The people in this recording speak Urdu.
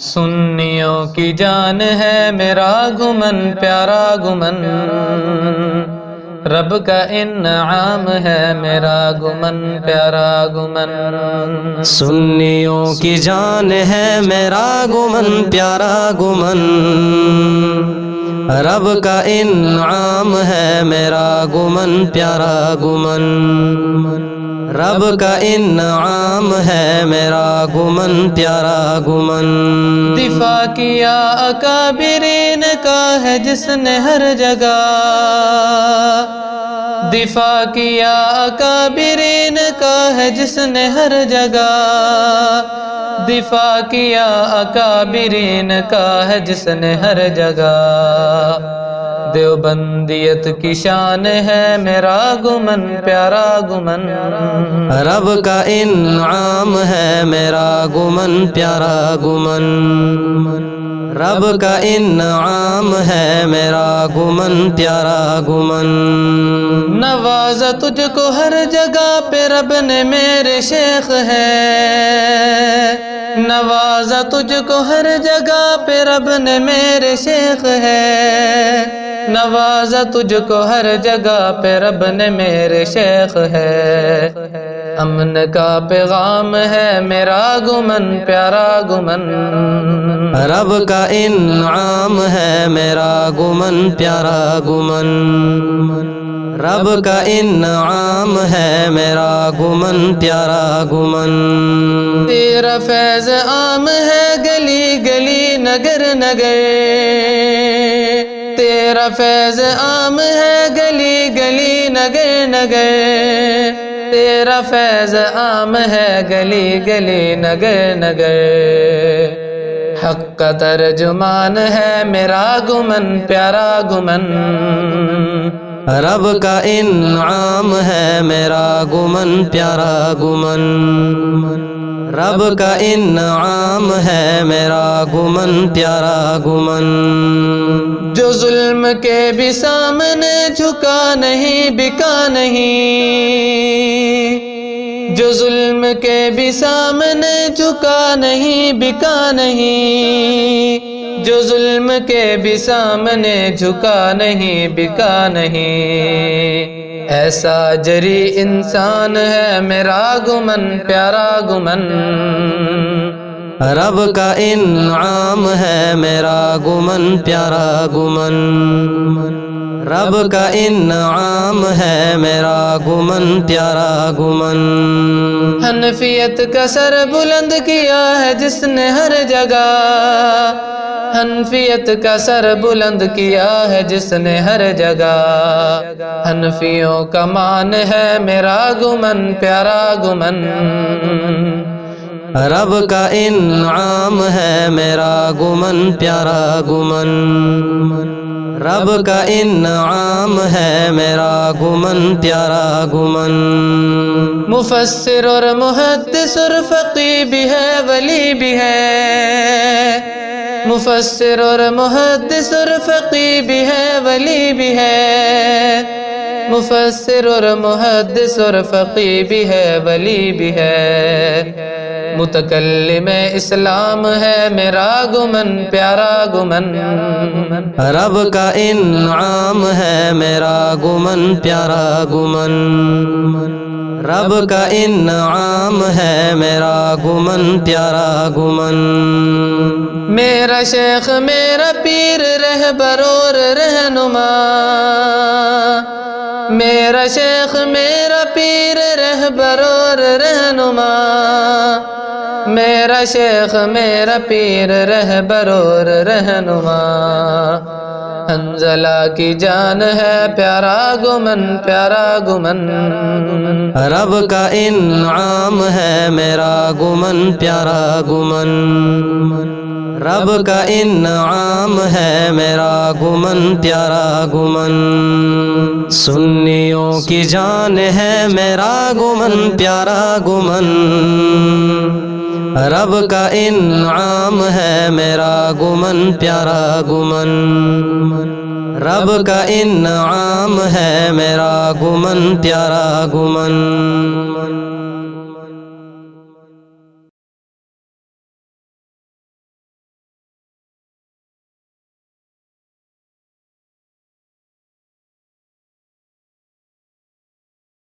سنیوں کی جان ہے میرا گمن پیارا گمن، رب کا انعام ہے میرا گمن پیارا گمن۔ سنیوں کی جان ہے میرا گمن پیارا گمن، رب کا انعام ہے میرا گمن پیارا گمن، رب کا انعام ہے میرا گمن پیارا گمن۔ دفاع کیا اکابرین کا ہے جس نے ہر جگہ، دفاع کیا اکابرین کا ہے جس نے ہر جگہ، دفاع کیا اکابرین کا ہے جس نے ہر جگہ۔ دیوبندیت کی شان ہے میرا گمن پیارا گمن، رب کا انعام ہے میرا گمن پیارا گمن، رب کا انعام ہے میرا گمن پیارا گمن۔ نوازا تجھ کو ہر جگہ پہ رب نے میرے شیخ ہے، نوازا تجھ کو ہر جگہ پہ رب نے میرے شیخ ہے، نوازا تجھ کو ہر جگہ پہ رب نے میرے شیخ ہے۔ امن کا پیغام ہے میرا گمن پیارا گمن، رب کا انعام ہے میرا گمن پیارا گمن، رب کا انعام ہے میرا گمن پیارا گمن۔ تیرا فیض عام ہے گلی گلی نگر نگر، تیرا فیض عام ہے گلی گلی نگر نگر، تیرا فیض عام ہے گلی گلی نگر نگر۔ حق کا ترجمان ہے میرا گمن پیارا گمن، رب کا انعام ہے میرا گمن پیارا گمن، رب کا انعام ہے میرا گمن پیارا گمن۔ جو ظلم کے بھی سامنے جھکا نہیں بکا نہیں، جو ظلم کے بھی سامنے جھکا نہیں بکا نہیں، جو ظلم کے بھی سامنے جھکا نہیں بکا نہیں۔ ایسا جری انسان ہے میرا گمن پیارا گمن، رب کا انعام ہے میرا گمن پیارا گمن، رب کا انعام ہے میرا گمن پیارا گمن۔ حنفیت کا سر بلند کیا ہے جس نے ہر جگہ، حنفیت کا سر بلند کیا ہے جس نے ہر جگہ، حنفیوں کا مان ہے میرا گمن پیارا گمن، رب کا انعام ہے میرا گمن پیارا گمن، رب کا انعام ہے میرا گمن پیارا گمن۔ مفسر اور محدث اور فقیہ بھی ہے ولی بھی ہے، مفسر اور محدث اور فقیہ بھی ہے ولی بھی ہے، مفسر اور محدث اور فقیہ بھی ہے ولی بھی ہے۔ متکلم اسلام ہے میرا گمن پیارا گمن، رب کا انعام ہے میرا گمن پیارا گمن، رب کا انعام ہے میرا گمن پیارا گمن۔ میرا شیخ میرا پیر رہبر اور رہنما، میرا شیخ میرا پیر رہبر اور رہنما، میرا شیخ میرا پیر رہبر اور رہنما۔ حنظلہ کی جان ہے پیارا گمن پیارا گمن، رب کا انعام ہے میرا گمن پیارا گمن، رب کا انعام ہے میرا گمن پیارا گمن۔ سنیوں کی جان ہے میرا گمن پیارا گمن، رب کا انعام ہے میرا گمن پیارا گمن، رب کا انعام ہے میرا گمن پیارا گمن۔